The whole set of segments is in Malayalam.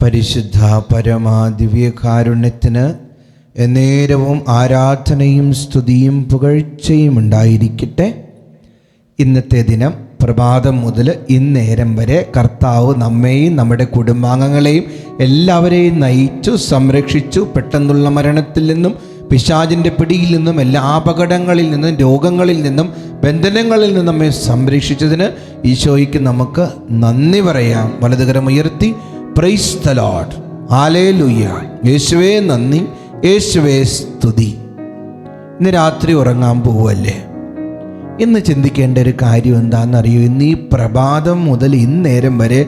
പരിശുദ്ധ പരമാ ദിവ്യകാരുണ്യത്തിന് എന്നേരവും ആരാധനയും സ്തുതിയും പുകഴ്ചയും ഉണ്ടായിരിക്കട്ടെ. ഇന്നത്തെ ദിനം പ്രഭാതം മുതൽ ഇന്നേരം വരെ കർത്താവ് നമ്മെയും നമ്മുടെ കുടുംബാംഗങ്ങളെയും എല്ലാവരെയും നയിച്ചു സംരക്ഷിച്ചു. പെട്ടെന്നുള്ള മരണത്തിൽ നിന്നും പിശാചിൻ്റെ പിടിയിൽ നിന്നും എല്ലാ അപകടങ്ങളിൽ നിന്നും രോഗങ്ങളിൽ നിന്നും ബന്ധനങ്ങളിൽ നിന്നും നമ്മെ സംരക്ഷിച്ചതിന് ഈശോയ്ക്ക് നമുക്ക് നന്ദി പറയാം. വലതുകരം ഉയർത്തി പ്രൈസ് ദി ലോർഡ്, ഹല്ലേലൂയ. യേശുവേ നന്ദി, യേശുവേ സ്തുതി. ഇന്ന് രാത്രി ഉറങ്ങാൻ പോവല്ലേ? ഇന്ന് ചിന്തിക്കേണ്ട ഒരു കാര്യം എന്താണെന്നറിയോ? ഇന്ന് ഈ പ്രഭാതം മുതൽ ഇന്നേരം വരെ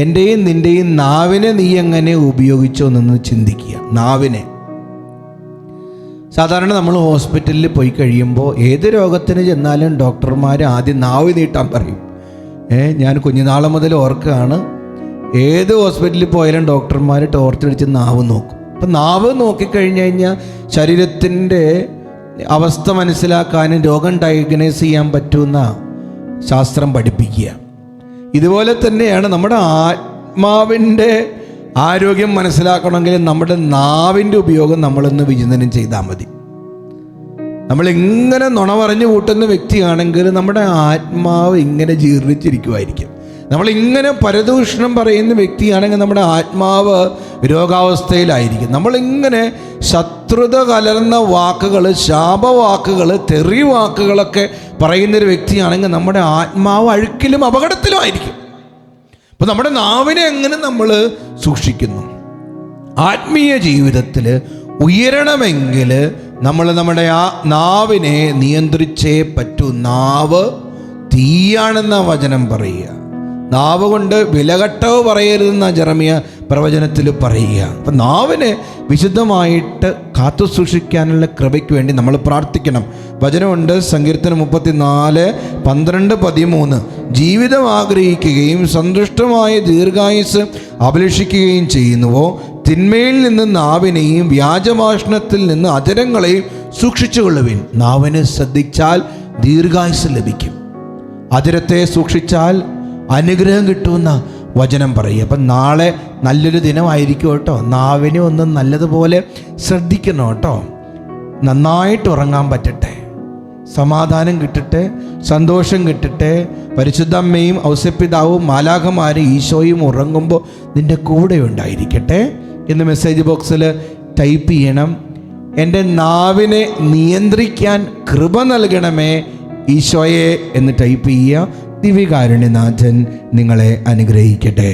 എൻ്റെയും നിൻ്റെയും നാവിനെ നീ എങ്ങനെ ഉപയോഗിച്ചോ എന്നൊന്ന് ചിന്തിക്കുക. നാവിനെ സാധാരണ നമ്മൾ ഹോസ്പിറ്റലിൽ പോയി കഴിയുമ്പോൾ ഏത് രോഗത്തിന് ചെന്നാലും ഡോക്ടർമാർ ആദ്യം നാവ് നീട്ടാൻ പറയും. ഞാൻ കുഞ്ഞുനാളെ മുതൽ ഓർക്കുകയാണ്, ഏത് ഹോസ്പിറ്റലിൽ പോയാലും ഡോക്ടർമാർ ടോർച്ചടിച്ച് നാവ് നോക്കും. അപ്പം നാവ് നോക്കിക്കഴിഞ്ഞ് കഴിഞ്ഞാൽ ശരീരത്തിൻ്റെ അവസ്ഥ മനസ്സിലാക്കാനും രോഗം ഡയഗ്നൈസ് ചെയ്യാൻ പറ്റുന്ന ശാസ്ത്രം പഠിപ്പിക്കുക. ഇതുപോലെ തന്നെയാണ് നമ്മുടെ ആത്മാവിൻ്റെ ആരോഗ്യം മനസ്സിലാക്കണമെങ്കിൽ നമ്മുടെ നാവിൻ്റെ ഉപയോഗം നമ്മളൊന്ന് വിചിന്തനം ചെയ്താൽ മതി. നമ്മളിങ്ങനെ നുണ പറഞ്ഞു കൂട്ടുന്ന വ്യക്തിയാണെങ്കിൽ നമ്മുടെ ആത്മാവ് ഇങ്ങനെ ജീർണിച്ചിരിക്കുമായിരിക്കും. നമ്മളിങ്ങനെ പരദൂഷണം പറയുന്ന വ്യക്തിയാണെങ്കിൽ നമ്മുടെ ആത്മാവ് രോഗാവസ്ഥയിലായിരിക്കും. നമ്മളിങ്ങനെ ശത്രുത കലർന്ന വാക്കുകൾ, ശാപവാക്കുകൾ, തെറി വാക്കുകളൊക്കെ പറയുന്നൊരു വ്യക്തിയാണെങ്കിൽ നമ്മുടെ ആത്മാവ് അഴുക്കിലും അപകടത്തിലും ആയിരിക്കും. അപ്പോൾ നമ്മുടെ നാവിനെ എങ്ങനെ നമ്മൾ സൂക്ഷിക്കുന്നു? ആത്മീയ ജീവിതത്തിൽ ഉയരണമെങ്കിൽ നമ്മൾ നമ്മുടെ ആ നാവിനെ നിയന്ത്രിച്ചേ പറ്റൂ. നാവ് തീയാണെന്ന വചനം പറയുക. നാവ് കൊണ്ട് വിലകട്ടവ് പറയരുതെന്ന ജെറമ്യ പ്രവചനത്തിൽ പറയുക. അപ്പം നാവിനെ വിശുദ്ധമായിട്ട് കാത്തു സൂക്ഷിക്കാനുള്ള കൃപയ്ക്ക് വേണ്ടി നമ്മൾ പ്രാർത്ഥിക്കണം. വചനമുണ്ട്, സങ്കീർത്തനം 34:12-13. ജീവിതം ആഗ്രഹിക്കുകയും സന്തുഷ്ടമായ ദീർഘായുസ് അഭിലഷിക്കുകയും ചെയ്യുന്നുവോ? തിന്മയിൽ നിന്ന് നാവിനെയും വ്യാജഭാഷണത്തിൽ നിന്ന് അധരങ്ങളെയും സൂക്ഷിച്ചുകൊള്ളുവിൻ. നാവിനെ ശ്രദ്ധിച്ചാൽ ദീർഘായുസ് ലഭിക്കും. അധരത്തെ സൂക്ഷിച്ചാൽ അനുഗ്രഹം കിട്ടുമെന്ന വചനം പറയും. അപ്പം നാളെ നല്ലൊരു ദിനമായിരിക്കും കേട്ടോ. നാവിനെ ഒന്ന് നല്ലതുപോലെ ശ്രദ്ധിക്കണം കേട്ടോ. നന്നായിട്ട് ഉറങ്ങാൻ പറ്റട്ടെ, സമാധാനം കിട്ടട്ടെ, സന്തോഷം കിട്ടട്ടെ. പരിശുദ്ധ അമ്മയും ഔസേപ്പിതാവും മാലാഖമാരും ഈശോയും ഉറങ്ങുമ്പോൾ നിൻ്റെ കൂടെ ഉണ്ടായിരിക്കട്ടെ എന്ന് മെസ്സേജ് ബോക്സിൽ ടൈപ്പ് ചെയ്യണം. എൻ്റെ നാവിനെ നിയന്ത്രിക്കാൻ കൃപ നൽകണമേ ഈശോയെ എന്ന് ടൈപ്പ് ചെയ്യുക. ദിവ്യകാരുണ്യനാഥൻ നിങ്ങളെ അനുഗ്രഹിക്കട്ടെ.